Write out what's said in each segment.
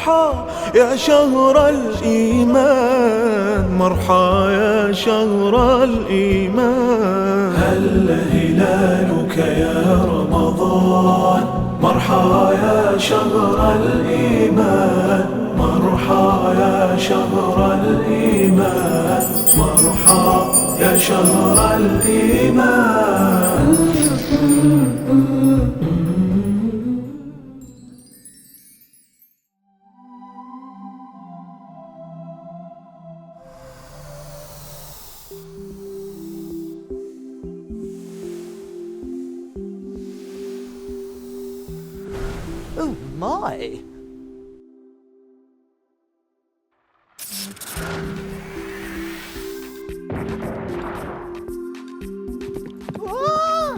مرحى يا شهر الإيمان، مرحى يا شهر الإيمان. هل هلالك يا رمضان، مرحى يا شهر الإيمان، مرحى يا شهر الإيمان، مرحى يا شهر الإيمان. Oh my! Ah!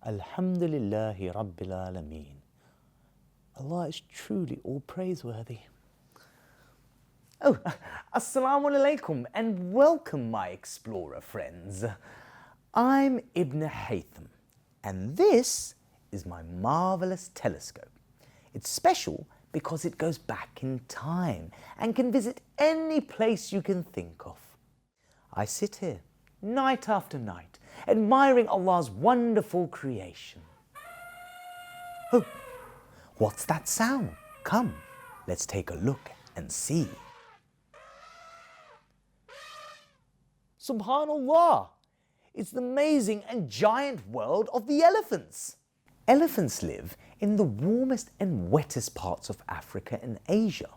Alhamdulillahi Rabbil Alameen. Allah is truly all praiseworthy. Oh, Assalamu alaikum and welcome my explorer friends. I'm Ibn Haytham and this is my marvelous telescope. It's special because it goes back in time and can visit any place you can think of. I sit here night after night admiring Allah's wonderful creation. Oh, what's that sound? Come, let's take a look and see. Subhanallah! It's the amazing and giant world of the elephants. Elephants live in the warmest and wettest parts of Africa and Asia.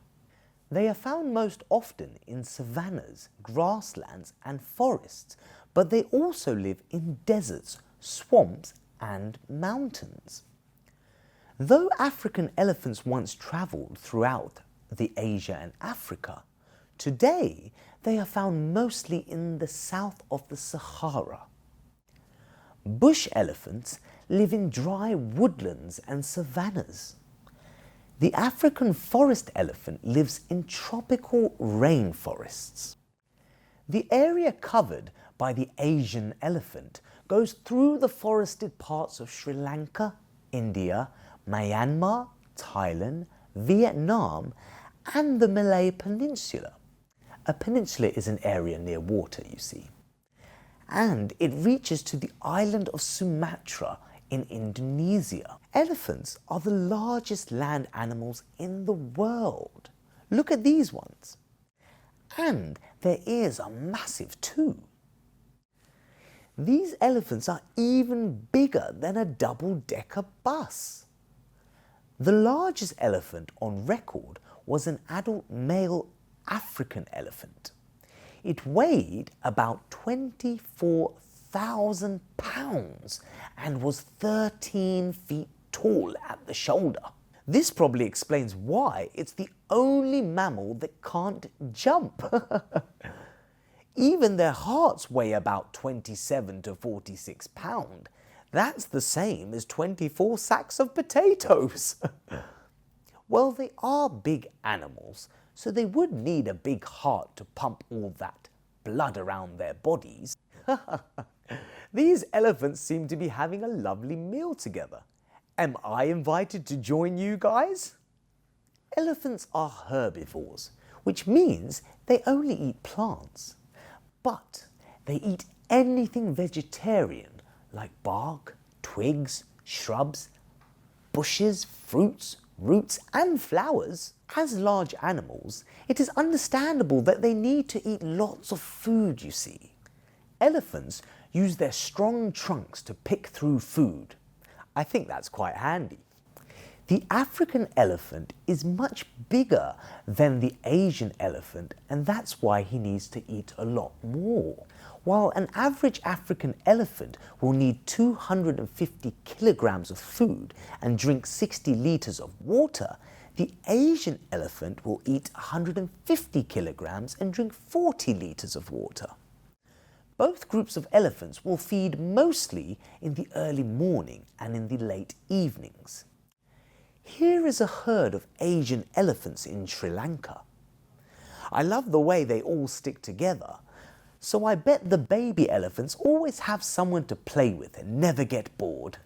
They are found most often in savannas, grasslands and forests, but they also live in deserts, swamps and mountains. Though African elephants once travelled throughout the Asia and Africa, today they are found mostly in the south of the Sahara. Bush elephants live in dry woodlands and savannas. The African forest elephant lives in tropical rainforests. The area covered by the Asian elephant goes through the forested parts of Sri Lanka, India, Myanmar, Thailand, Vietnam and the Malay Peninsula. A peninsula is an area near water, you see. And it reaches to the island of Sumatra in Indonesia. Elephants are the largest land animals in the world. Look at these ones. And their ears are massive too. These elephants are even bigger than a double-decker bus. The largest elephant on record was an adult male African elephant. It weighed about 24,000 pounds and was 13 feet tall at the shoulder. This probably explains why it's the only mammal that can't jump. Even their hearts weigh about 27 to 46 pounds. That's the same as 24 sacks of potatoes. Well, they are big animals, so they would need a big heart to pump all that blood around their bodies. These elephants seem to be having a lovely meal together. Am I invited to join you guys? Elephants are herbivores, which means they only eat plants. But they eat anything vegetarian like bark, twigs, shrubs, bushes, fruits, roots and flowers. As large animals, it is understandable that they need to eat lots of food, you see. Elephants use their strong trunks to pick through food. I think that's quite handy. The African elephant is much bigger than the Asian elephant, and that's why he needs to eat a lot more. While an average African elephant will need 250 kilograms of food and drink 60 liters of water, the Asian elephant will eat 150 kilograms and drink 40 liters of water. Both groups of elephants will feed mostly in the early morning and in the late evenings. Here is a herd of Asian elephants in Sri Lanka. I love the way they all stick together, so I bet the baby elephants always have someone to play with and never get bored.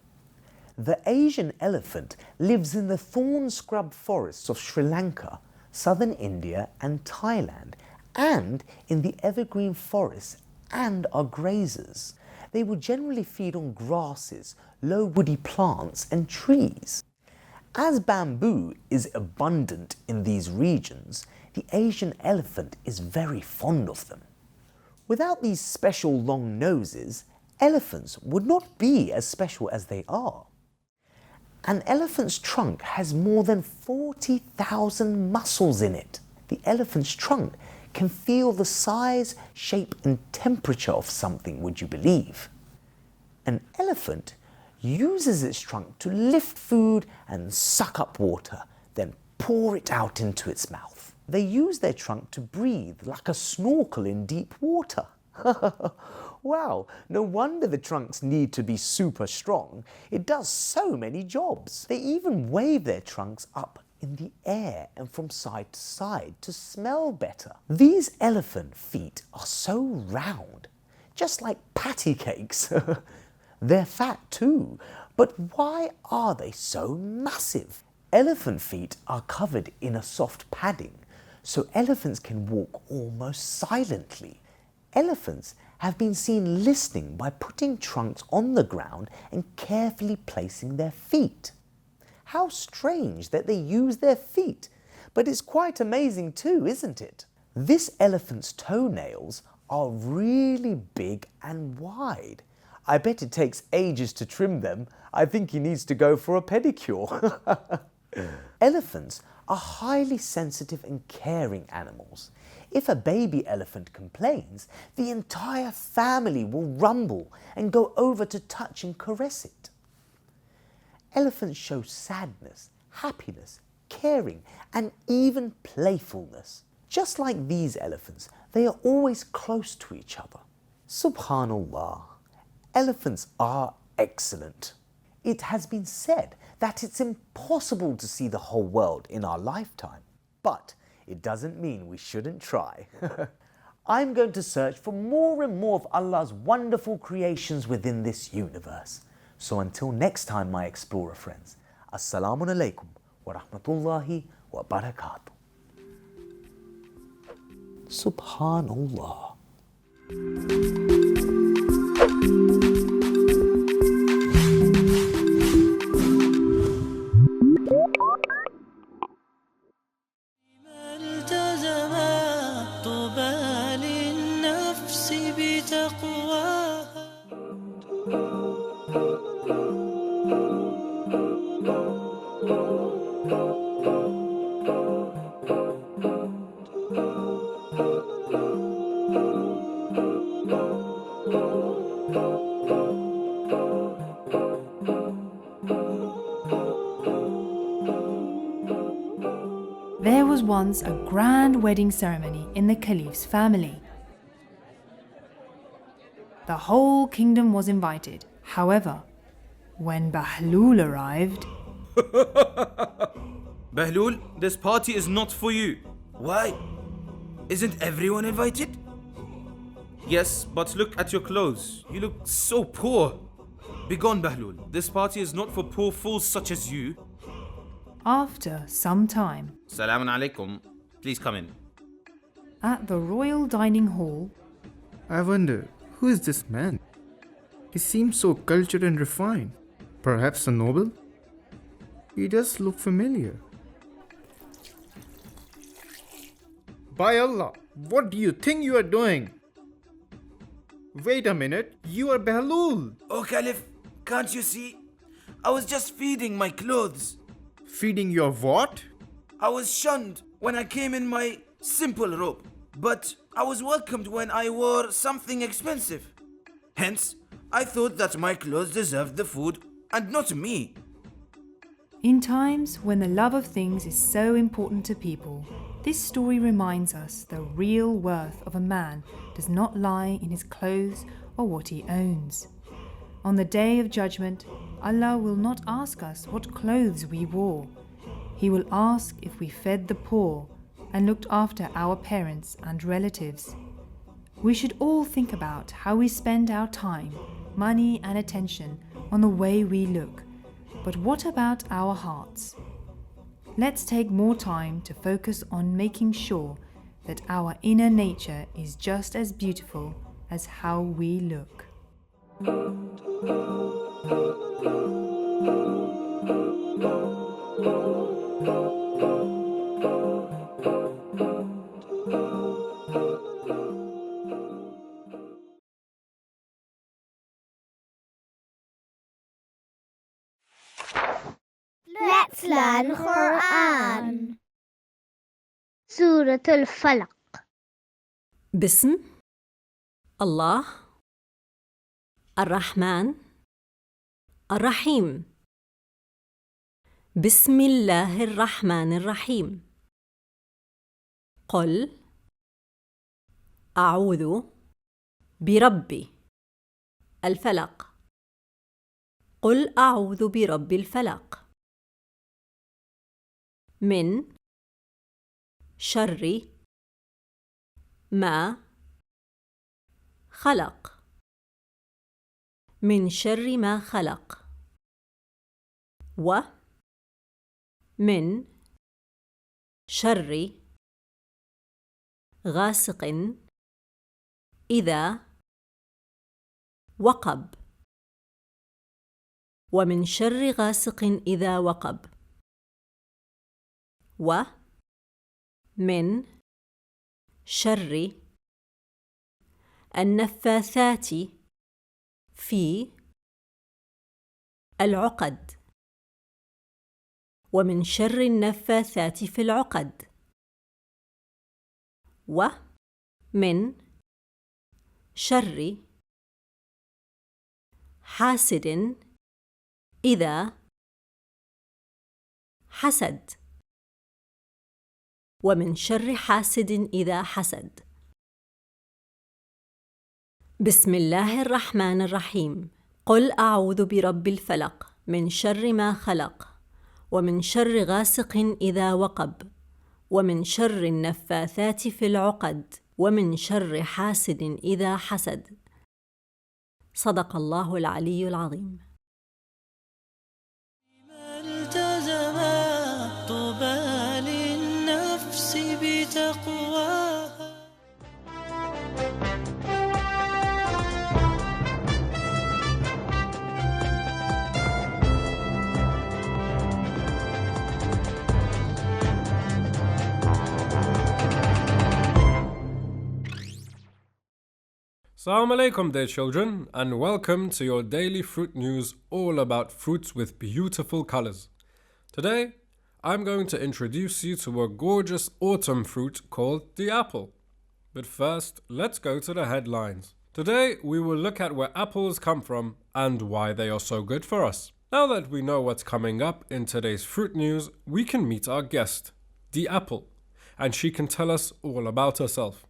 The Asian elephant lives in the thorn scrub forests of Sri Lanka, southern India and Thailand, and in the evergreen forests, and are grazers. They will generally feed on grasses, low woody plants and trees. As bamboo is abundant in these regions, the Asian elephant is very fond of them. Without these special long noses, elephants would not be as special as they are. An elephant's trunk has more than 40,000 muscles in it. The elephant's trunk can feel the size, shape and temperature of something, would you believe? An elephant uses its trunk to lift food and suck up water, then pour it out into its mouth. They use their trunk to breathe like a snorkel in deep water. Wow, no wonder the trunks need to be super strong. It does so many jobs. They even wave their trunks up in the air and from side to side to smell better. These elephant feet are so round, just like patty cakes. They're fat too, but why are they so massive? Elephant feet are covered in a soft padding, so elephants can walk almost silently. Elephants have been seen listening by putting trunks on the ground and carefully placing their feet. How strange that they use their feet, but it's quite amazing too, isn't it? This elephant's toenails are really big and wide. I bet it takes ages to trim them. I think he needs to go for a pedicure. Elephants are highly sensitive and caring animals. If a baby elephant complains, the entire family will rumble and go over to touch and caress it. Elephants show sadness, happiness, caring, and even playfulness. Just like these elephants, they are always close to each other. Subhanallah, elephants are excellent. It has been said that it's impossible to see the whole world in our lifetime, but it doesn't mean we shouldn't try. I'm going to search for more and more of Allah's wonderful creations within this universe. So until next time, my explorer friends, Assalamu alaikum wa rahmatullahi wa barakatuh. Subhanallah. There was once a grand wedding ceremony in the Caliph's family. The whole kingdom was invited. However, when Bahlul arrived... Bahlul, this party is not for you. Why? Isn't everyone invited? Yes, but look at your clothes. You look so poor. Begone, Bahlul. This party is not for poor fools such as you. After some time, Salamun alaikum. Please come in. at the royal dining hall, I wonder, who is this man? He seems so cultured and refined. Perhaps a noble? He does look familiar. By Allah, what do you think you are doing? Wait a minute, you are Bahlul. Oh, Caliph, can't you see? I was just feeding my clothes. Feeding your what? I was shunned when I came in my simple robe, but I was welcomed when I wore something expensive. Hence, I thought that my clothes deserved the food and not me. in times when the love of things is so important to people, this story reminds us the real worth of a man does not lie in his clothes or what he owns. On the day of judgment, Allah will not ask us what clothes we wore. He will ask if we fed the poor and looked after our parents and relatives. We should all think about how we spend our time, money and attention on the way we look. But what about our hearts? Let's take more time to focus on making sure that our inner nature is just as beautiful as how we look. Let's learn Quran. Surah Al-Falaq. بسم الله الرحمن الرحيم. بسم الله الرحمن الرحيم. قل أعوذ برب الفلق. قل أعوذ برب الفلق من شر ما خلق. من شر ما خلق. ومن شر غاسق إذا وقب. ومن شر غاسق إذا وقب. ومن شر النفاثات في العقد. ومن شر النفاثات في العقد. ومن شر حاسد إذا حسد. ومن شر حاسد إذا حسد. بسم الله الرحمن الرحيم. قل أعوذ برب الفلق من شر ما خلق. ومن شر غاسق إذا وقب. ومن شر النفاثات في العقد. ومن شر حاسد إذا حسد. صدق الله العلي العظيم. Assalamu alaikum dear children, and welcome to your daily fruit news all about fruits with beautiful colors. Today, I'm going to introduce you to a gorgeous autumn fruit called the apple. But first, let's go to the headlines. Today, we will look at where apples come from and why they are so good for us. Now that we know what's coming up in today's fruit news, we can meet our guest, the apple, and she can tell us all about herself.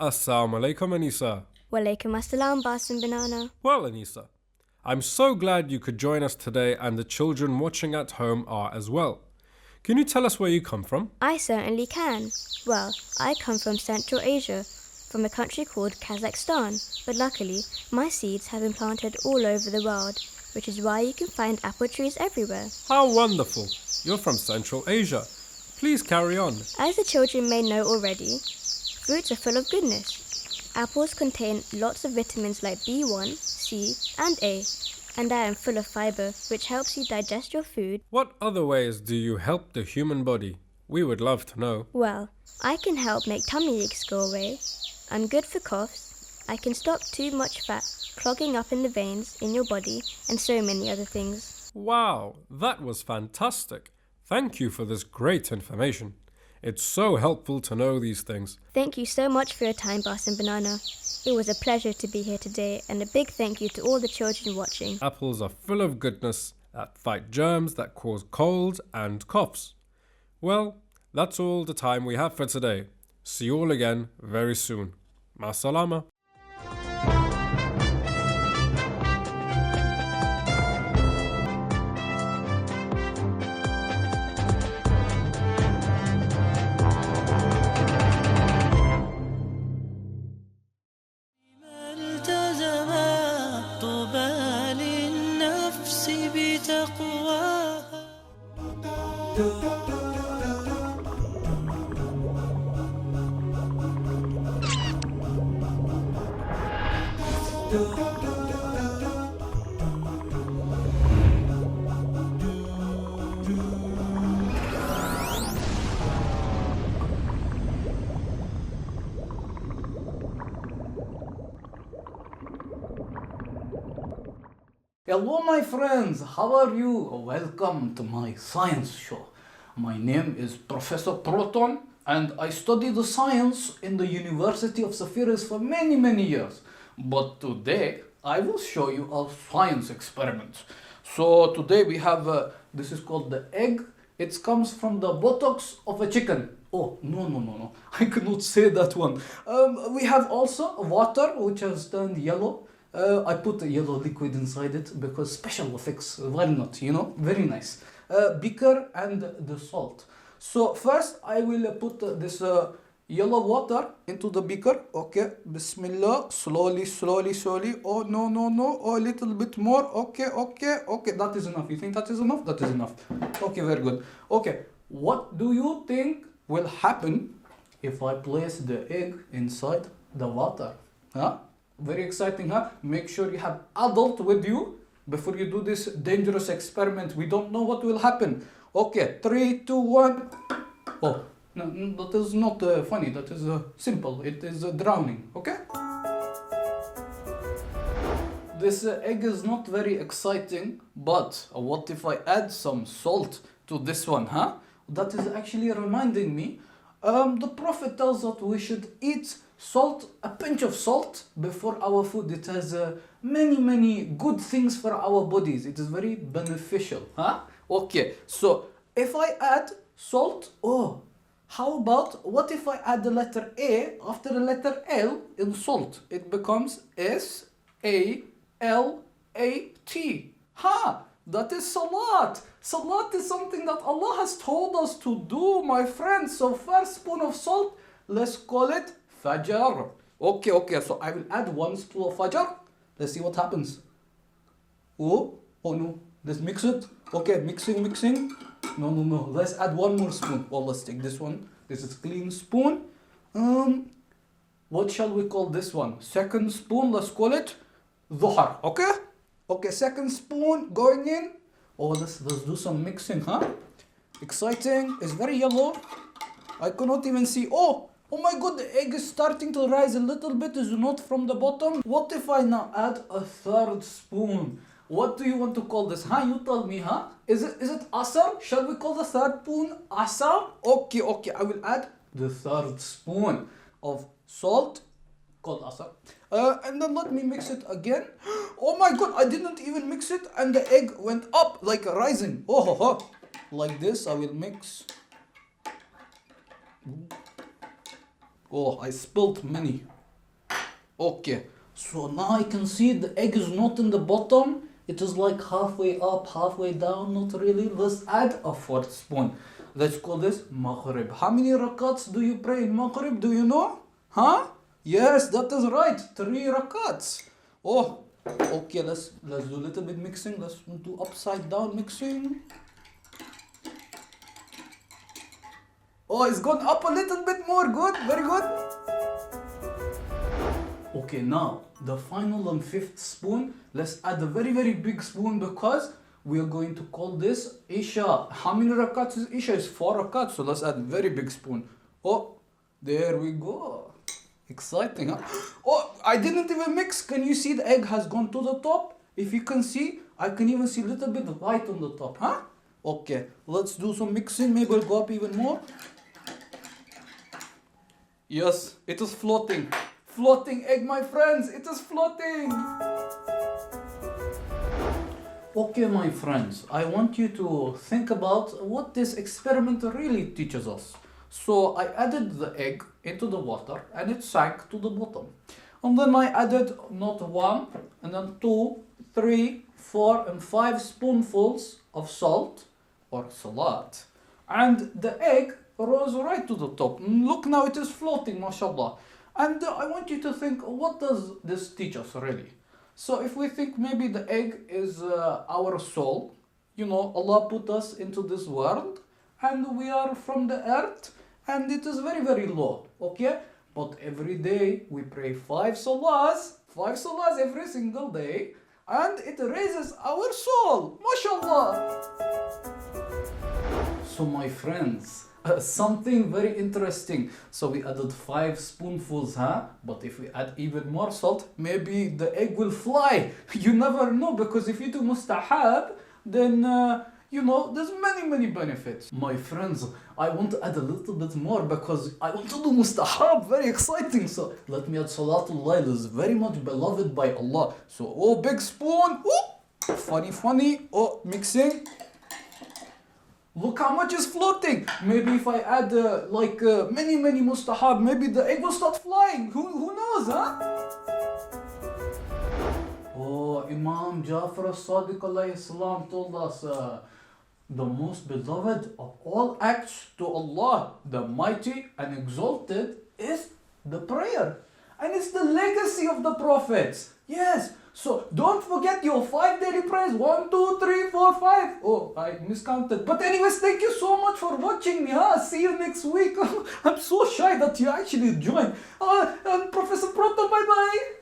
Assalamu alaikum, Anisa. Walaikum assalam, Basim Banana. Well, Anisa, I'm so glad you could join us today, and the children watching at home are as well. Can you tell us where you come from? I certainly can. Well, I come from Central Asia, from a country called Kazakhstan, but luckily my seeds have been planted all over the world, which is why you can find apple trees everywhere. How wonderful! You're from Central Asia. Please carry on. As the children may know already, fruits are full of goodness. Apples contain lots of vitamins like B1, C, and A, and I am full of fiber, which helps you digest your food. What other ways do you help the human body? We would love to know. Well, I can help make tummy aches go away. I'm good for coughs. I can stop too much fat clogging up in the veins in your body, and so many other things. Wow, that was fantastic. Thank you for this great information. It's so helpful to know these things. Thank you so much for your time, Basim Banana. It was a pleasure to be here today, and a big thank you to all the children watching. Apples are full of goodness that fight germs that cause colds and coughs. Well, that's all the time we have for today. See you all again very soon. Ma salama. Hello my friends, how are you? Welcome to my science show. My name is Professor Proton and I study the science in the University of Safeeries for many years. But today I will show you a science experiment. So today we have, this is called the egg. It comes from the buttocks of a chicken. Oh, no, I cannot say that one. We have also water which has turned yellow. I put a yellow liquid inside it because special effects, why not, you know, very nice. Beaker and the salt. So first I will put this yellow water into the beaker. Okay, Bismillah, slowly. Oh, no, oh, a little bit more. Okay, that is enough. You think that is enough? That is enough. Okay, very good. Okay, what do you think will happen if I place the egg inside the water? Huh? Very exciting, huh? Make sure you have adult with you before you do this dangerous experiment. We don't know what will happen. Okay, 3, 2, 1. Oh, no, that is not funny. That is simple. It is drowning, okay? This egg is not very exciting, but what if I add some salt to this one, huh? That is actually reminding me. The Prophet tells us we should eat salt, a pinch of salt before our food. It has many good things for our bodies. It is very beneficial, huh? Okay, so if I add salt, oh, how about, what if I add the letter A after the letter L in salt? It becomes S-A-L-A-T. Ha! That is salat. Salat is something that Allah has told us to do, my friends. So first spoon of salt, let's call it Fajr. Okay, so I will add 1 spoon of Fajr. Let's see what happens. Oh no, let's mix it. Okay, mixing. No, let's add 1 more spoon. Well, let's take this one. This is clean spoon. What shall we call this one? Second spoon, let's call it Dhuhr, okay? Okay, second spoon going in. Oh, let's do some mixing, huh? Exciting. It's very yellow. I cannot even see. Oh my god, the egg is starting to rise a little bit. Is not from the bottom. What if I now add a 3rd spoon? What do you want to call this? Huh? You tell me, huh? Is it asar? Shall we call the 3rd spoon asar? Okay. I will add the 3rd spoon of salt called asar. And then let me mix it again. Oh my god, I didn't even mix it and the egg went up like rising. Oh, like this I will mix. Oh, I spilled many. Okay, so now I can see the egg is not in the bottom. It is like halfway up, halfway down, not really. Let's add a 4th spoon. Let's call this Maghrib. How many rakats do you pray in Maghrib? Do you know? Huh? Yes, that is right. 3 rakats. Oh, okay, let's do a little bit mixing. Let's do upside down mixing. Oh, it's gone up a little bit more. Good, very good. Okay, now the final and 5th spoon. Let's add a very big spoon because we are going to call this Isha. How many rakats is Isha? It's 4 rakats. So let's add a very big spoon. Oh, there we go. Exciting, huh? Oh, I didn't even mix. Can you see the egg has gone to the top? If you can see, I can even see a little bit of white on the top, huh? Okay, let's do some mixing. Maybe we'll go up even more. Yes, it is floating. Floating egg, my friends. It is floating. Okay, my friends, I want you to think about what this experiment really teaches us. So I added the egg into the water and it sank to the bottom. And then I added not 1, and then 2, 3, 4, and 5 spoonfuls of salt or salat. And the egg rose right to the top. Look, now it is floating, mashallah. And I want you to think, what does this teach us really? So if we think maybe the egg is our soul, you know, Allah put us into this world and we are from the earth and it is very, very low, okay? But every day we pray 5 salahs every single day, and it raises our soul, mashallah. So my friends, something very interesting. So we added 5 spoonfuls, but if we add even more salt, maybe the egg will fly. You never know, because if you do mustahab, then you know, there's many benefits. My friends, I want to add a little bit more because I want to do mustahab, very exciting. So let me add Salatul Layl, is very much beloved by Allah. So, oh, big spoon, oh, funny, oh, mixing. Look how much is floating. Maybe if I add many mustahab, maybe the egg will start flying. Who knows, Oh, Imam Jafar as-Sadiq alayhi salam told us, the most beloved of all acts to Allah, the mighty and exalted, is the prayer. And it's the legacy of the prophets. Yes. So don't forget your 5 daily prayers. 1, 2, 3, 4, 5. Oh, I miscounted. But anyways, thank you so much for watching me. See you next week. I'm so shy that you actually joined. And Professor Proto, bye-bye.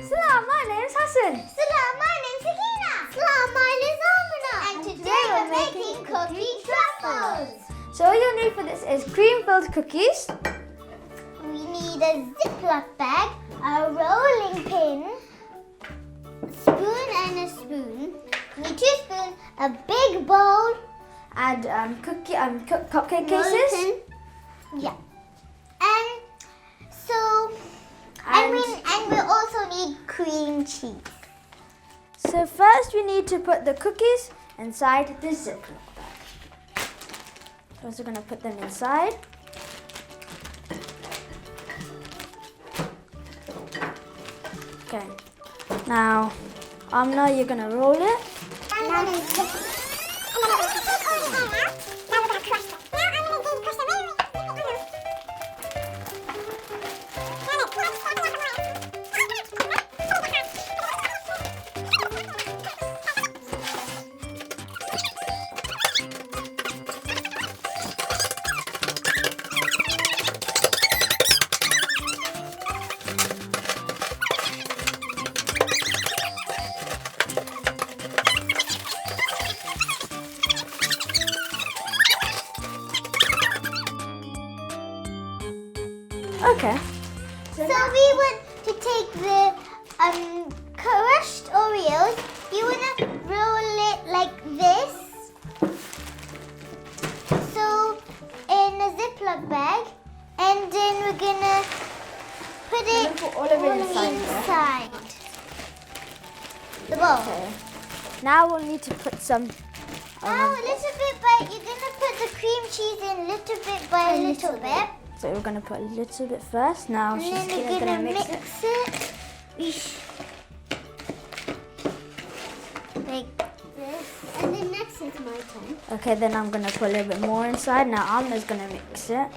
Salam, my name's Hassan. Salam, my name's Sakina. Salam, my name's Amina. And today we're making cookie truffles. So all you'll need for this is cream-filled cookies. We need a Ziploc bag, a rolling pin, a spoon and a spoon. We need 2 spoons, a big bowl, And cupcake cases. pin. Yeah. And we also need cream cheese. So first we need to put the cookies inside the Ziploc bag. First we're going to put them inside. Okay. Now, Amna, you're going to roll it. Okay. So we want to take the crushed Oreos. You want to roll it like this. So in a Ziploc bag, and then we're gonna put it Put all of it inside inside the bowl. Okay. Now we'll need to put some. Now a little bit by you're gonna put the cream cheese in little bit by little bit. So we're going to put a little bit first. Now And she's then we're going gonna to mix mix it. Like this. And then next is my turn. Okay, then I'm going to put a little bit more inside. Now Amna's going to mix it.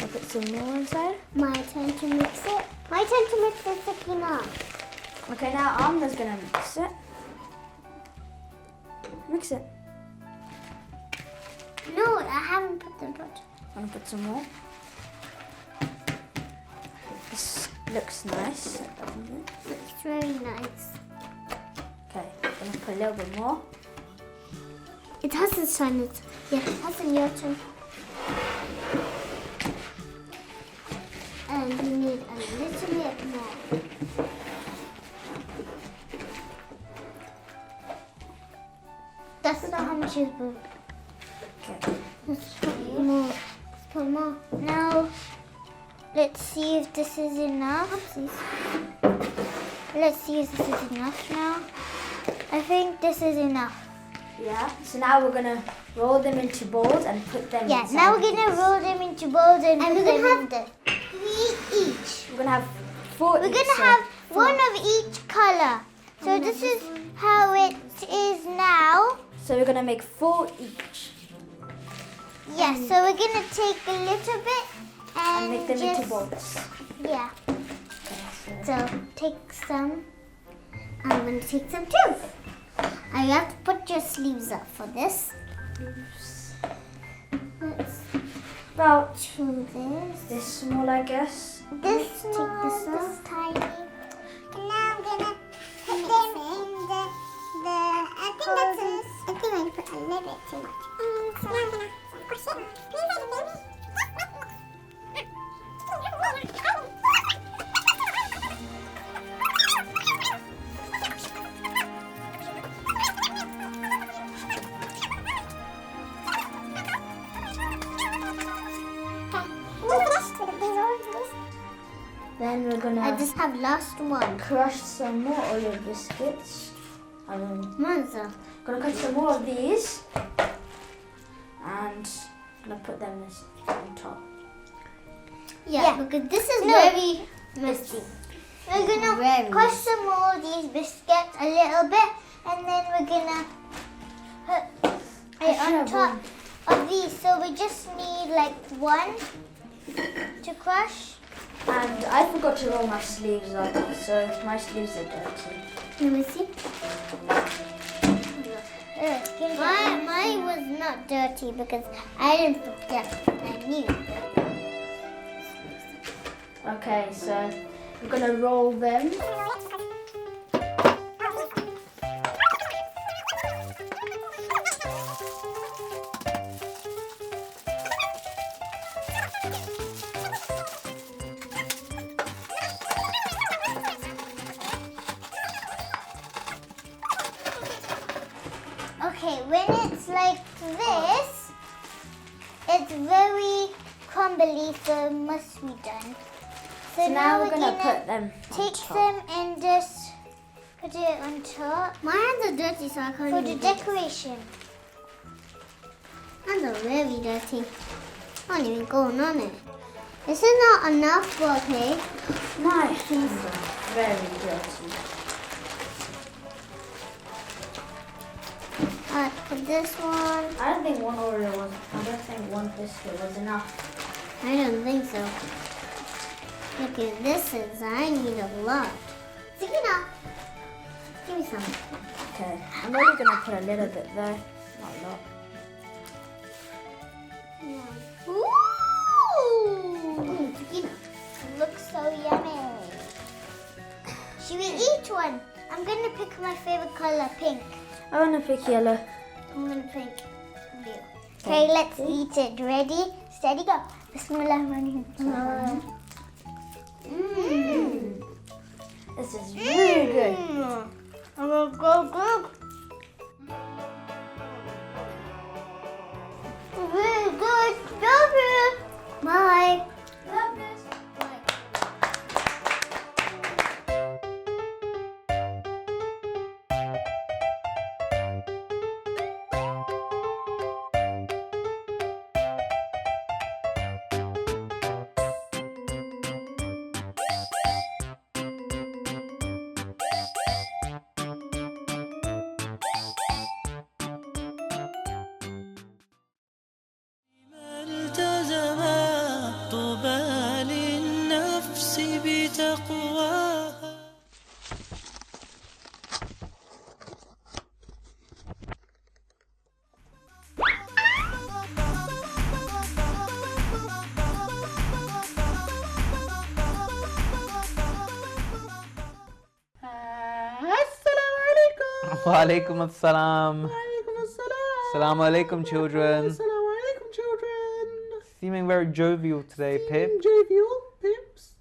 I'll put some more inside. My turn to mix it. My turn to mix the Sakina. Okay, now Amna's gonna mix it. Mix it. No, I haven't put the butter. I'm gonna put some more. This looks nice, doesn't it? It's very nice. Okay, I'm gonna put a little bit more. It hasn't sun it. Yeah, it hasn't your turn. And you need a little bit more. That's not how much is good. Okay. Let's put more. Let's put more. Now, let's see if this is enough. Let's see if this is enough now. I think this is enough. Yeah, so now we're gonna roll them into balls and put them Yeah, inside now we're of gonna this. roll them into balls and put them in the three each. We're gonna have 4 We're each, gonna so have one of each color. So this is how it is now. So we're gonna make 4 each Yeah, so we're gonna take a little bit and and make them just, into balls. Yeah. Okay, So take some. I'm gonna take some too. I have to put your sleeves up for this. Let's about do this. this small, I guess. This take this off. Tiny. And now I'm gonna put them in the I think that's I think I put a little bit too much. So now I'm gonna push it. Then we're I gonna just have last one. crush some more Oreo biscuits. Monza. Gonna cut some more of these and gonna put them on top. Yeah, because this is very messy. We're gonna crush some more of these biscuits a little bit, and then we're gonna put it on top of these. So we just need like one to crush. And I forgot to roll my sleeves up, so my sleeves are dirty. Let me see. Mine was not dirty because I didn't forget. I knew. Okay, so we're gonna roll them. Okay, when it's like this, it's very crumbly, so it must be done. So now we're gonna put them on take top. them and just put it on top. My hands are dirty, so I can't. For the decoration. Hands are very dirty. I can't even go on it. This is not enough, okay? My hands are very dirty. Put this one. I don't think one Oreo was. I don't think one biscuit was enough. I don't think so. Look at this is. I need a lot. Sakina, give me some. Okay, I'm only gonna put a little bit there, not a lot. Ooh, Sakina, it looks so yummy. Should we eat one? I'm gonna pick my favorite color, pink. I wanna pick yellow. I'm gonna pick blue. Okay, let's eat it. Ready, steady, go. Bismillahirrahmanirrahim. This is really good. I'm gonna go good. Really good. Love it. Bye. Love this. Bye. تقواها. Walaikum assalam. Assalamu alaikum, children. Assalamu alaikum, children. Seeming very jovial today, Pip. Jovial, Pips.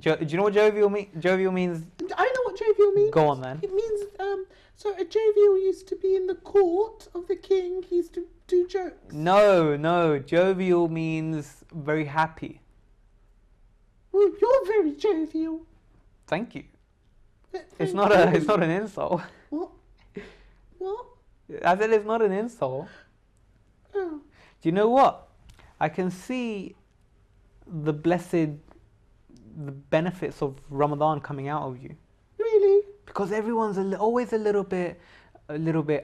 Do you know what jovial means? Jovial means. I know what jovial means. Go on then. It means, so a jovial used to be in the court of the king. He used to do jokes. No. Jovial means very happy. Well, you're very jovial. Thank you. Thank It's not an insult. What? What? I said it's not an insult. Oh. Do you know what? I can see the benefits of Ramadan coming out of you. Really? Because everyone's always a little bit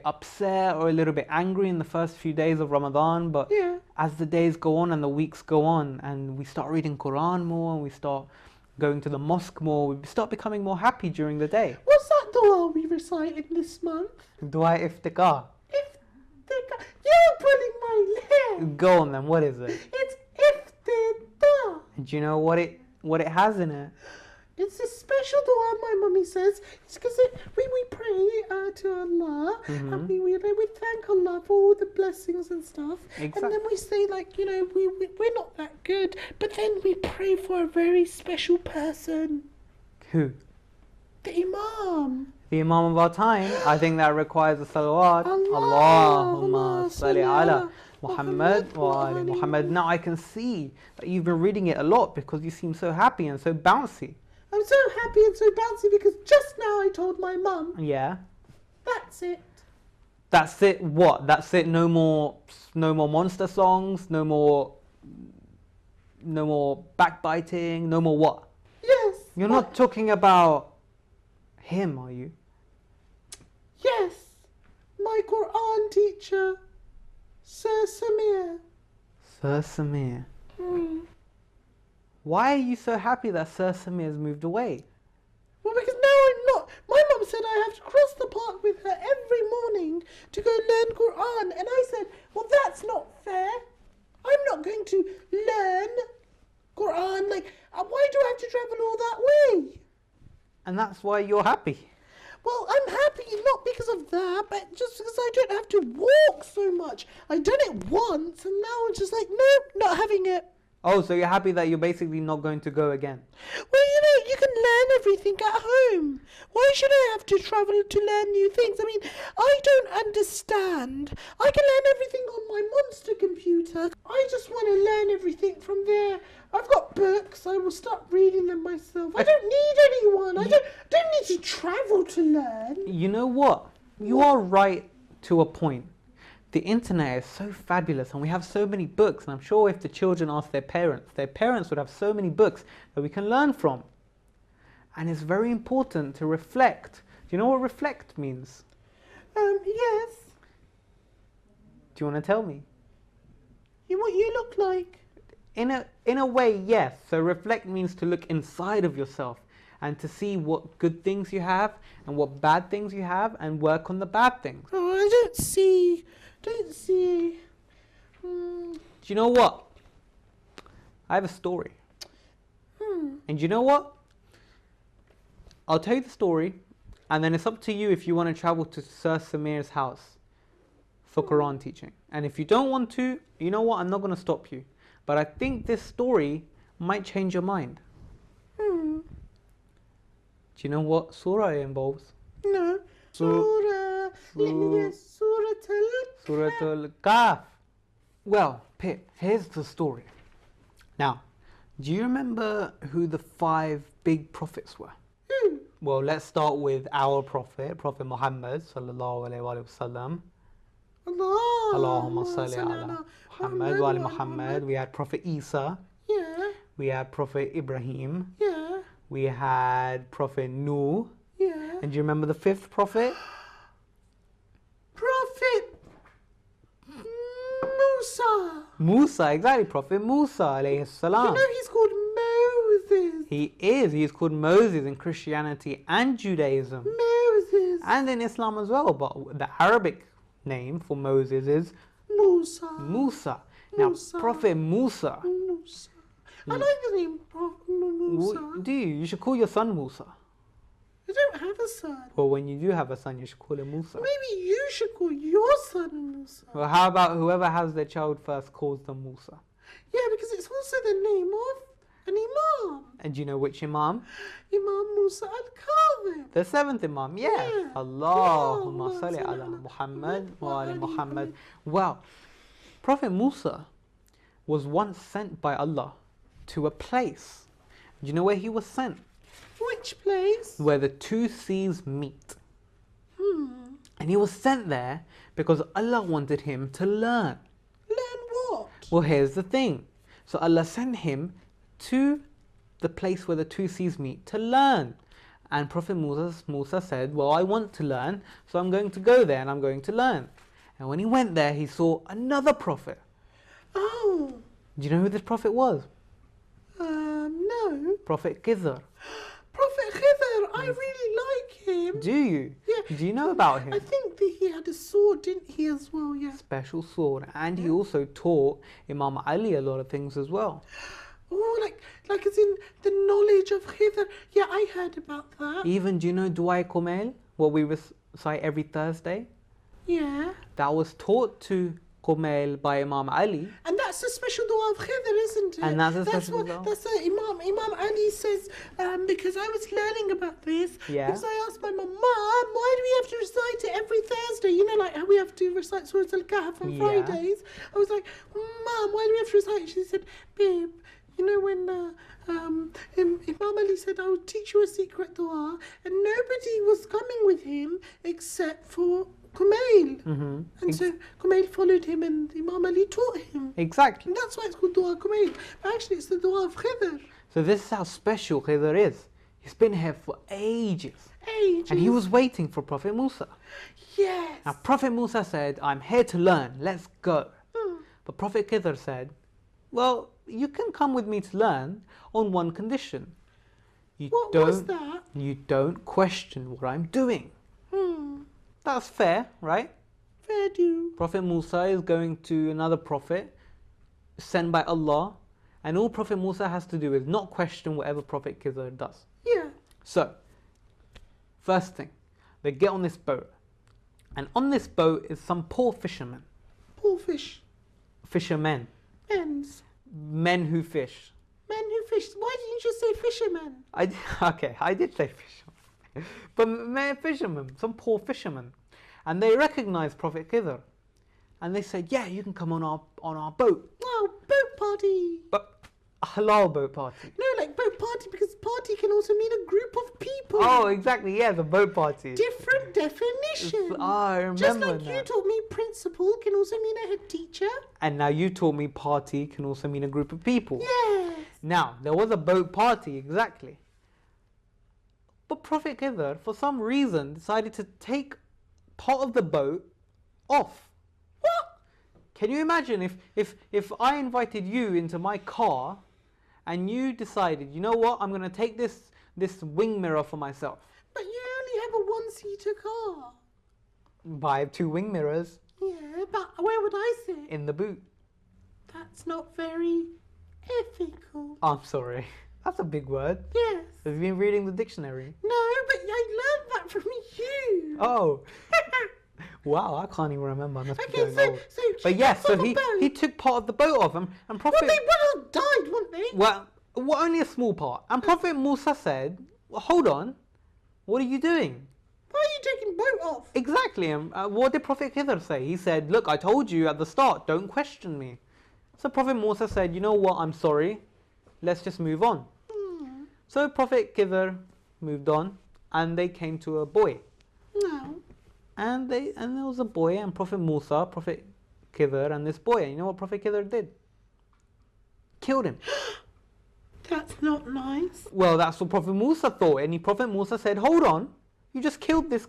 upset or a little bit angry in the first few days of Ramadan, but Yeah. as the days go on and the weeks go on and we start reading Quran more and we start going to the mosque more, we start becoming more happy during the day. What's that dua we recited this month? Dua iftikar. You're pulling my leg. Go on then, what is it? It's iftitar. Do you know what it has in it? It's a special dua my mummy says. It's because we pray to Allah and we thank Allah for all the blessings and stuff. Exactly. And then we say we're not that good, but then we pray for a very special person. Who? The Imam. The Imam of our time. I think that requires a salawat. Allahumma Allahumma salli ala Muhammad wa ali Muhammad. Now I can see that you've been reading it a lot because you seem so happy and so bouncy. I'm so happy and so bouncy because just now I told my mum. Yeah. That's it. That's it. What? That's it. No more monster songs. No more backbiting. No more what? Yes. You're not talking about him, are you? Yes. My Quran teacher, Sir Samir. Sir Samir. Why are you so happy that Sir Samir has moved away? Well, because now I'm not. My mum said I have to cross the park with her every morning to go learn Quran. And I said, well, that's not fair. I'm not going to learn Quran. Why do I have to travel all that way? And that's why you're happy. Well, I'm happy not because of that, but just because I don't have to walk so much. I've done it once, and now I'm just like, nope, not having it. Oh, so you're happy that you're basically not going to go again? Well, you can learn everything at home. Why should I have to travel to learn new things? I mean, I don't understand. I can learn everything on my monster computer. I just want to learn everything from there. I've got books. I will start reading them myself. I don't need anyone. I don't need to travel to learn. You know what? You are right to a point. The internet is so fabulous and we have so many books, and I'm sure if the children ask their parents would have so many books that we can learn from. And it's very important to reflect. Do you know what reflect means? Yes. Do you want to tell me? What you look like? In a way, yes. So reflect means to look inside of yourself and to see what good things you have and what bad things you have and work on the bad things. Oh, I don't see. Do you know what? I have a story. And you know what? I'll tell you the story, and then it's up to you if you want to travel to Sir Samir's house for Quran teaching. And if you don't want to, you know what? I'm not going to stop you. But I think this story might change your mind. Do you know what surah it involves? No. Surah. Let me guess. Suratul Kahf. Well, Pip, here's the story. Now, do you remember who the 5 big prophets were? Well, let's start with our prophet, Prophet Muhammad sallallahu alaihi wasallam. Allahumma salli ala Muhammad wa ali Muhammad. We had Prophet Isa. Yeah. We had Prophet Ibrahim. Yeah. We had Prophet Nuh. Yeah. And do you remember the 5th prophet? Prophet Musa. Musa, exactly. Prophet Musa alayhi salam. You know he's called Moses. He is. He is called Moses in Christianity and Judaism. Moses. And in Islam as well. But the Arabic name for Moses is Musa. Musa. Now, Musa. Prophet Musa. Musa. I like the name Prophet Musa. Do you? You should call your son Musa. I don't have a son. Well, when you do have a son, you should call him Musa. Maybe you should call your son Musa. Well, how about whoever has their child first calls them Musa? Yeah, because it's also the name of an imam. And do you know which Imam? Imam Musa al-Kadhim. The seventh Imam, yes. Yeah. Allahumma Allahumma salli salli ala ala Muhammad wa wa ali ali Muhammad. Well, Prophet Musa was once sent by Allah to a place. Do you know where he was sent? Which place? Where the two seas meet. And he was sent there because Allah wanted him to learn. Learn what? Well, here's the thing. So Allah sent him to the place where the two seas meet to learn. And Prophet Musa said, well, I want to learn, so I'm going to go there and I'm going to learn. And when he went there, he saw another prophet. Oh. Do you know who this prophet was? No. Prophet Khidr. Prophet Khidr, I really like him. Do you? Yeah. Do you know about him? I think that he had a sword, didn't he, as well? Yeah. Special sword. And he also taught Imam Ali a lot of things as well. Oh, like as in the knowledge of Khidr. Yeah, I heard about that. Even, do you know Dua Kumail? What we recite every Thursday? Yeah. That was taught to Kumail by Imam Ali. And that's a special dua of Khidr, isn't it? And that's a special what, dua. That's what Imam Ali says, because I was learning about this. Yeah. Because I asked my mum, why do we have to recite it every Thursday? You know, like how we have to recite Surah Al-Kahf on Fridays. I was like, Mum, why do we have to recite it? She said, babe, you know when Imam Ali said, I will teach you a secret dua, and nobody was coming with him except for Kumail. And so Kumail followed him and Imam Ali taught him. Exactly. And that's why it's called Dua Kumail. But actually it's the Dua of Khidr. So this is how special Khidr is. He's been here for ages. Ages. And he was waiting for Prophet Musa. Yes. Now Prophet Musa said, I'm here to learn, let's go. But Prophet Khidr said, well, you can come with me to learn on one condition. What was that? You don't question what I'm doing. That's fair, right? Fair do. Prophet Musa is going to another prophet sent by Allah, and all Prophet Musa has to do is not question whatever Prophet Khidr does. Yeah. So, first thing, they get on this boat, and on this boat is some poor fishermen. Poor fish. Fishermen. Men's. Men who fish. Men who fish. Why didn't you just say fishermen? I did say fishermen. But fishermen, some poor fishermen. And they recognized Prophet Khidr. And they said, yeah, you can come on our boat. Oh, boat party. But a halal boat party. No, like boat party, because party can also mean a group of people. Oh, exactly, yeah, the boat party. Different definition. I remember Just like that. you taught me principal can also mean a head teacher. And now you taught me party can also mean a group of people. Yes. Now, there was a boat party, exactly. But Prophet Khidr, for some reason, decided to take part of the boat off. What? Can you imagine if I invited you into my car and you decided, you know what, I'm going to take this wing mirror for myself. But you only have a one-seater car. Buy 2 wing mirrors. Yeah, but where would I sit? In the boot. That's not very ethical. I'm sorry. That's a big word. Yes. Have you been reading the dictionary? No, but I learned that from you. Oh. Wow, I can't even remember. I must be Okay, getting old. so But yes, so he took part of the boat off and Prophet... Well, they would have died, wouldn't they? Well, only a small part. And Prophet Musa said, well, hold on, what are you doing? Why are you taking boat off? Exactly. And what did Prophet Khidr say? He said, look, I told you at the start, don't question me. So Prophet Musa said, you know what, I'm sorry, let's just move on. So Prophet Khidr moved on and they came to a boy. No. And there was a boy and Prophet Musa, Prophet Khidr and this boy. And you know what Prophet Khidr did? Killed him. That's not nice. Well, that's what Prophet Musa thought. And Prophet Musa said, hold on, you just killed this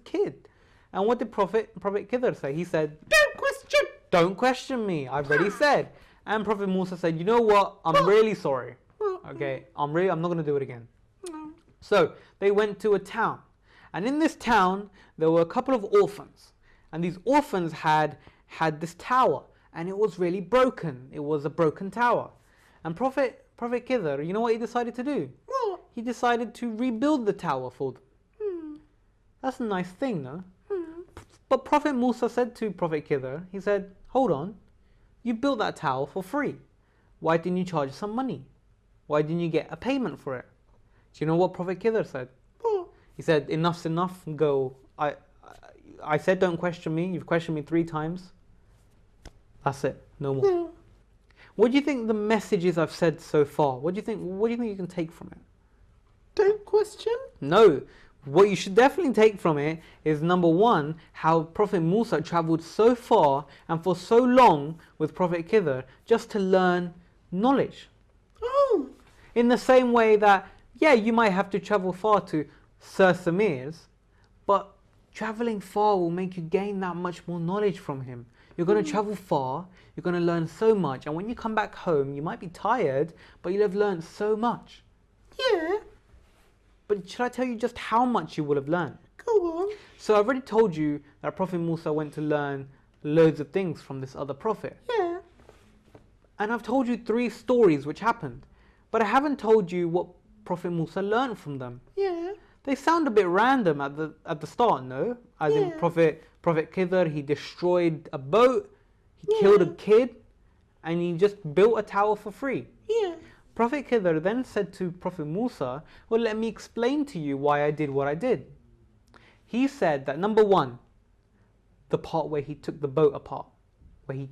kid. And what did Prophet Khidr say? He said, don't question. Don't question me, I've already said. And Prophet Musa said, you know what, I'm really sorry. Well, Okay, I'm not going to do it again. So they went to a town, and in this town there were a couple of orphans, and these orphans had this tower, and it was really broken. It was a broken tower, and Prophet Khidr, you know what he decided to do? What? He decided to rebuild the tower for them. That's a nice thing, no? But Prophet Musa said to Prophet Khidr, he said, hold on, you built that tower for free. Why didn't you charge some money? Why didn't you get a payment for it? Do you know what Prophet Khidr said? What? He said, enough's enough, go. I said don't question me, you've questioned me 3 times. That's it, no more. No. What do you think the messages I've said so far, what do you think you can take from it? Don't question? No. What you should definitely take from it is, number 1, how Prophet Musa travelled so far and for so long with Prophet Khidr just to learn knowledge. Oh. In the same way that, yeah, you might have to travel far to Sir Samir's, but travelling far will make you gain that much more knowledge from him. You're going to travel far, you're going to learn so much, and when you come back home, you might be tired, but you'll have learned so much. Yeah. But should I tell you just how much you will have learned? Go on. So I've already told you that Prophet Musa went to learn loads of things from this other prophet. Yeah. And I've told you 3 stories which happened, but I haven't told you what Prophet Musa learned from them. Yeah. They sound a bit random at the start, no? As in Prophet Khidr, he destroyed a boat, he killed a kid, and he just built a tower for free. Yeah. Prophet Khidr then said to Prophet Musa, well, let me explain to you why I did what I did. He said that, number 1, the part where he took the boat apart, where he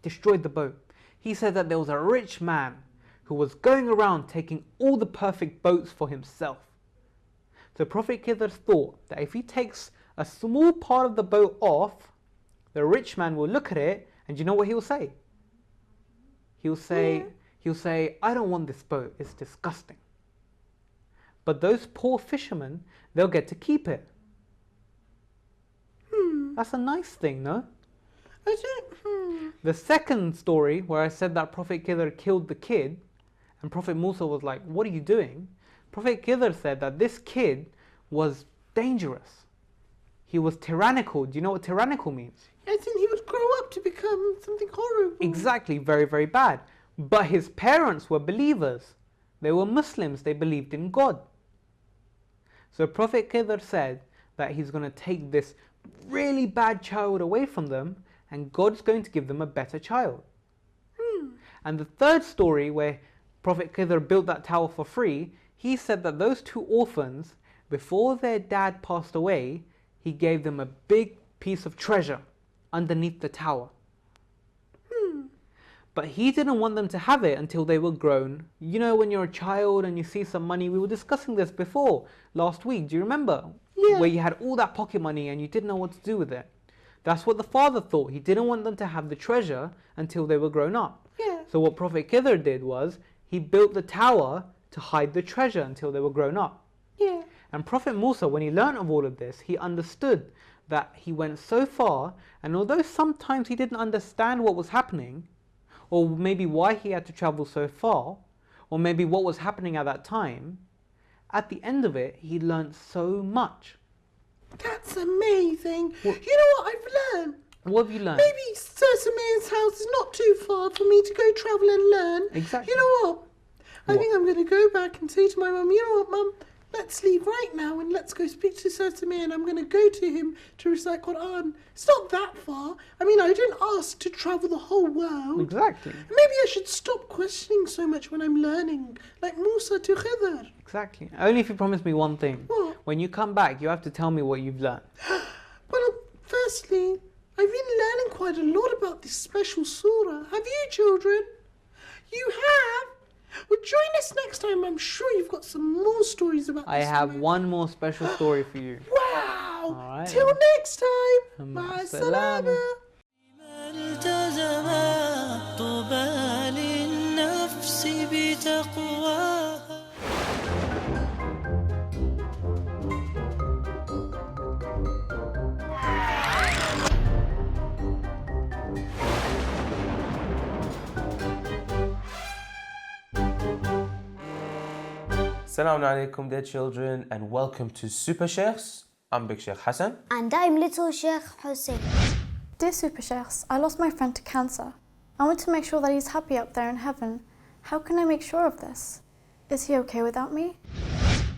destroyed the boat. He said that there was a rich man who was going around taking all the perfect boats for himself. So Prophet Khidr thought that if he takes a small part of the boat off, the rich man will look at it, and you know what he'll say? He'll say, I don't want this boat, it's disgusting. But those poor fishermen, they'll get to keep it. That's a nice thing, no? The second story, where I said that Prophet Khidr killed the kid, and Prophet Musa was like, what are you doing? Prophet Khidr said that this kid was dangerous. He was tyrannical. Do you know what tyrannical means? I think he would grow up to become something horrible. Exactly, very, very bad. But his parents were believers. They were Muslims. They believed in God. So Prophet Khidr said that he's going to take this really bad child away from them, and God's going to give them a better child. And the third story, where Prophet Khidr built that tower for free, he said that those 2 orphans, before their dad passed away, he gave them a big piece of treasure underneath the tower. But he didn't want them to have it until they were grown. You know, when you're a child and you see some money, we were discussing this before, last week, do you remember? Yeah. Where you had all that pocket money and you didn't know what to do with it. That's what the father thought. He didn't want them to have the treasure until they were grown up. Yeah. So what Prophet Khidr did was, he built the tower to hide the treasure until they were grown up. Yeah. And Prophet Musa, when he learned of all of this, he understood that he went so far, and although sometimes he didn't understand what was happening, or maybe why he had to travel so far, or maybe what was happening at that time, at the end of it, he learned so much. That's amazing. You know what I've learned? What have you learned? Maybe Sir Samir's house is not too far for me to go travel and learn. Exactly. You know what? I think I'm going to go back and say to my mum, you know what, Mum? Let's leave right now and let's go speak to Sir Samir, and I'm going to go to him to recite Quran. It's not that far. I mean, I didn't ask to travel the whole world. Exactly. Maybe I should stop questioning so much when I'm learning, like Musa to Khidr. Exactly. Only if you promise me one thing. What? When you come back, you have to tell me what you've learned. Well, firstly, I've been learning quite a lot about this special surah. Have you, children? You have? Well, join us next time. I'm sure you've got some more stories about this. I have one more special story for you. Wow! All right. Till next time. Ma salama. Assalamu alaikum, dear children, and welcome to Super Sheikhs. I'm Big Sheikh Hassan. And I'm Little Sheikh Hussein. Dear Super Sheikhs, I lost my friend to cancer. I want to make sure that he's happy up there in heaven. How can I make sure of this? Is he okay without me?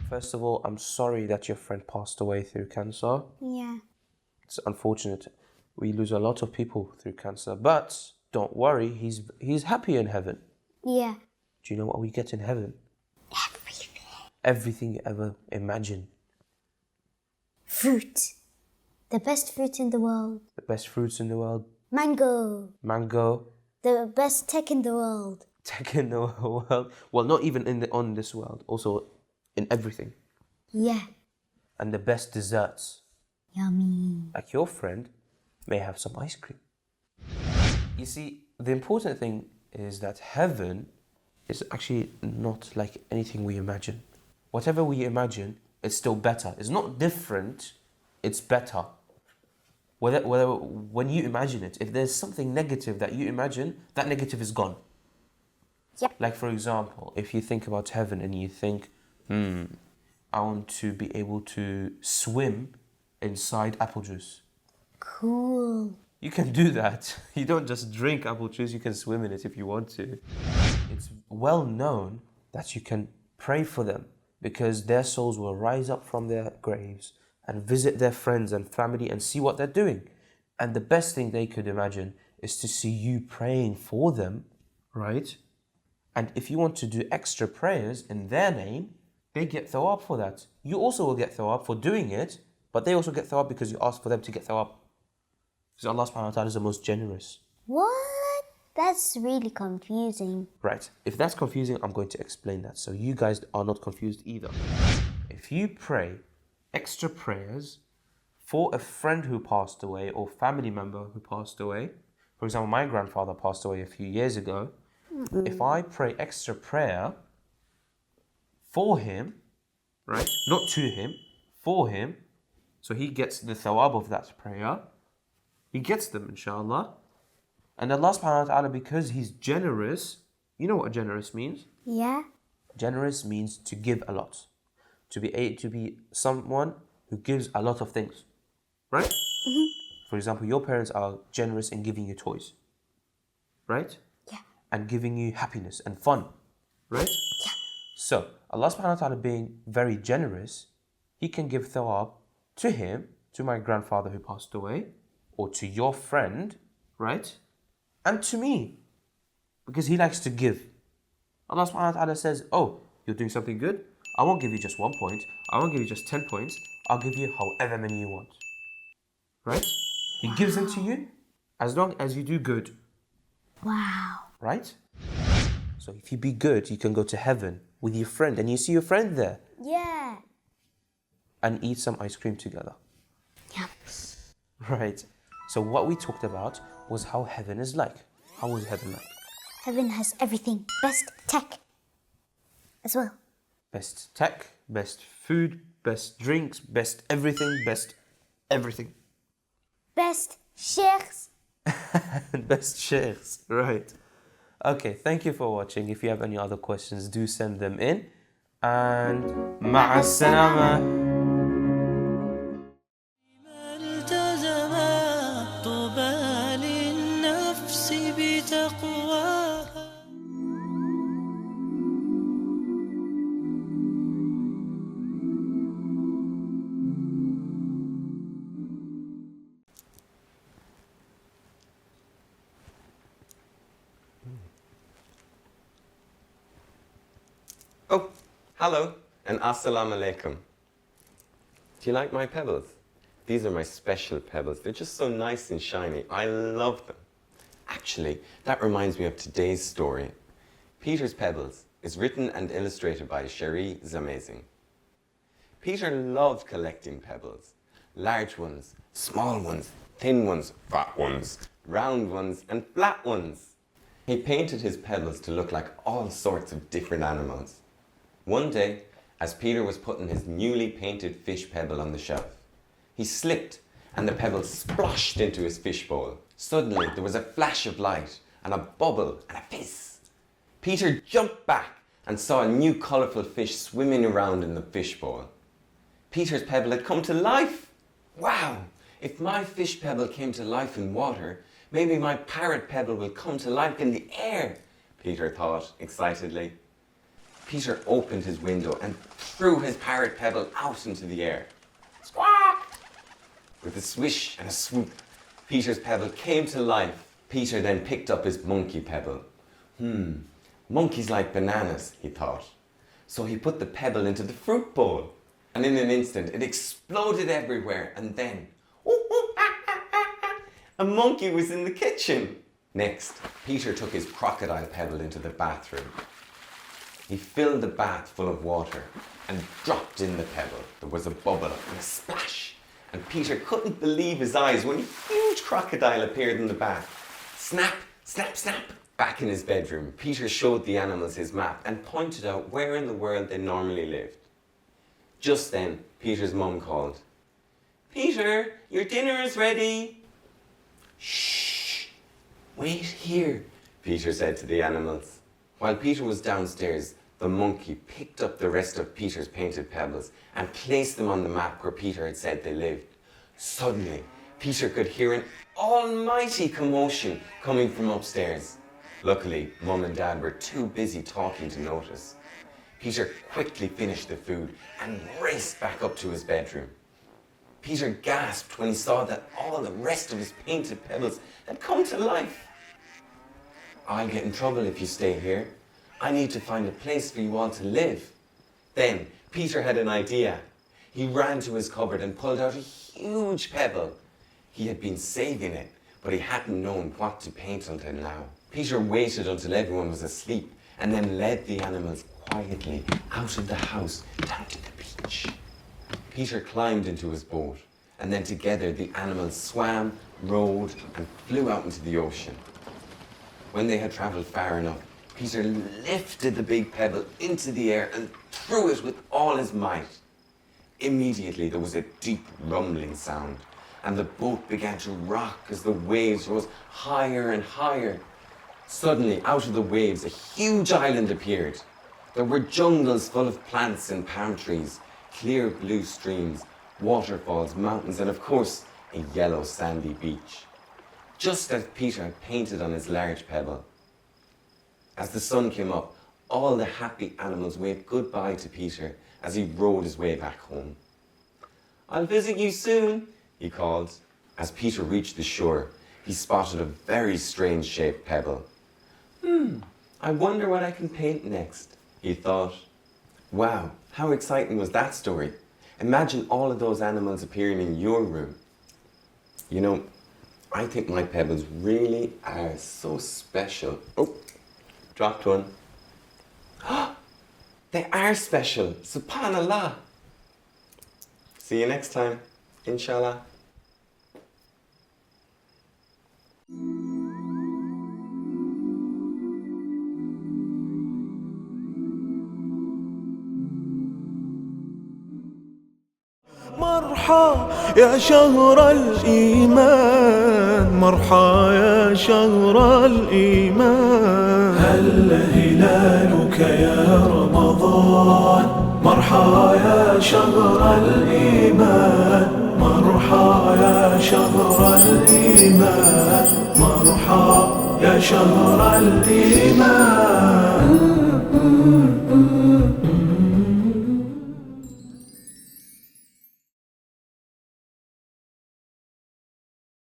First of all, I'm sorry that your friend passed away through cancer. Yeah. It's unfortunate. We lose a lot of people through cancer, but don't worry, he's happy in heaven. Yeah. Do you know what we get in heaven? Everything. Everything you ever imagine. Fruit. The best fruit in the world. The best fruits in the world. Mango. Mango. The best tech in the world. Tech in the world. Well, not even on this world. Also in everything. Yeah. And the best desserts. Yummy. Like your friend may have some ice cream. You see, the important thing is that heaven is actually not like anything we imagine. Whatever we imagine, it's still better. It's not different, it's better. When you imagine it, if there's something negative that you imagine, that negative is gone. Yep. Like for example, if you think about heaven and you think, I want to be able to swim inside apple juice. Cool. You can do that. You don't just drink apple juice, you can swim in it if you want to. It's well known that you can pray for them because their souls will rise up from their graves and visit their friends and family and see what they're doing. And the best thing they could imagine is to see you praying for them, right? And if you want to do extra prayers in their name, they get thawab for that. You also will get thawab for doing it, but they also get thawab because you asked for them to get thawab. Because Allah subhanahu wa ta'ala is the most generous. What? That's really confusing. Right. If that's confusing, I'm going to explain that. So you guys are not confused either. If you pray extra prayers for a friend who passed away or family member who passed away, for example, my grandfather passed away a few years ago. If I pray extra prayer for him, right, not to him, for him, so he gets the thawab of that prayer, he gets them, inshallah. And Allah subhanahu wa ta'ala, because he's generous, you know what generous means? Yeah. Generous means to give a lot. To be someone who gives a lot of things. Right? Mm-hmm. For example, your parents are generous in giving you toys. Right? Yeah. And giving you happiness and fun. Right? Yeah. So, Allah subhanahu wa ta'ala being very generous, he can give thawab to him, to my grandfather who passed away, or to your friend, right? And to me, because he likes to give. Allah subhanahu wa ta'ala says, oh, you're doing something good? I won't give you just 1 point. I won't give you just 10 points. I'll give you however many you want. Right? He gives them to you as long as you do good. Wow. Right? So if you be good, you can go to heaven with your friend and you see your friend there. Yeah. And eat some ice cream together. Yum. Right. So what we talked about was how heaven is like. How is heaven like? Heaven has everything. Best tech as well. Best tech, best food, best drinks, best everything, best everything. Best sheikhs. Best sheikhs, right. Okay, thank you for watching. If you have any other questions, do send them in. And ma'a salama. Oh, hello and assalamu alaikum. Do you like my pebbles? These are my special pebbles. They're just so nice and shiny. I love them. Actually, that reminds me of today's story. Peter's Pebbles is written and illustrated by Cherie Zamazing. Peter loved collecting pebbles. Large ones, small ones, thin ones, fat ones, round ones and flat ones. He painted his pebbles to look like all sorts of different animals. One day, as Peter was putting his newly painted fish pebble on the shelf, he slipped and the pebble splashed into his fishbowl. Suddenly, there was a flash of light and a bubble and a fizz. Peter jumped back and saw a new colourful fish swimming around in the fishbowl. Peter's pebble had come to life. Wow! If my fish pebble came to life in water, maybe my parrot pebble will come to life in the air, Peter thought excitedly. Peter opened his window and threw his parrot pebble out into the air. Squawk! With a swish and a swoop, Peter's pebble came to life. Peter then picked up his monkey pebble. Monkeys like bananas, he thought. So he put the pebble into the fruit bowl, and in an instant it exploded everywhere, and then a monkey was in the kitchen. Next, Peter took his crocodile pebble into the bathroom. He filled the bath full of water and dropped in the pebble. There was a bubble and a splash, and Peter couldn't believe his eyes when a huge crocodile appeared in the bath. Snap, snap, snap. Back in his bedroom, Peter showed the animals his map and pointed out where in the world they normally lived. Just then, Peter's mum called. Peter, your dinner is ready. Shh, wait here, Peter said to the animals. While Peter was downstairs, the monkey picked up the rest of Peter's painted pebbles and placed them on the map where Peter had said they lived. Suddenly, Peter could hear an almighty commotion coming from upstairs. Luckily, Mum and Dad were too busy talking to notice. Peter quickly finished the food and raced back up to his bedroom. Peter gasped when he saw that all the rest of his painted pebbles had come to life. I'll get in trouble if you stay here. I need to find a place for you all to live. Then Peter had an idea. He ran to his cupboard and pulled out a huge pebble. He had been saving it, but he hadn't known what to paint until now. Peter waited until everyone was asleep and then led the animals quietly out of the house down to the beach. Peter climbed into his boat, and then together the animals swam, rowed, and flew out into the ocean. When they had travelled far enough, Peter lifted the big pebble into the air and threw it with all his might. Immediately there was a deep rumbling sound, and the boat began to rock as the waves rose higher and higher. Suddenly, out of the waves, a huge island appeared. There were jungles full of plants and palm trees, clear blue streams, waterfalls, mountains, and of course, a yellow sandy beach. Just as Peter had painted on his large pebble. As the sun came up, all the happy animals waved goodbye to Peter as he rowed his way back home. I'll visit you soon, he called. As Peter reached the shore, he spotted a very strange shaped pebble. I wonder what I can paint next, he thought. Wow, how exciting was that story? Imagine all of those animals appearing in your room. You know, I think my pebbles really are so special. Oh, dropped one. They are special, subhanallah. See you next time, inshallah. مرحى يا شهر الإيمان، مرحى يا شهر الإيمان، هل هلالك يا رمضان، مرحى يا شهر الإيمان، مرحى يا شهر الإيمان، مرحى يا شهر الإيمان.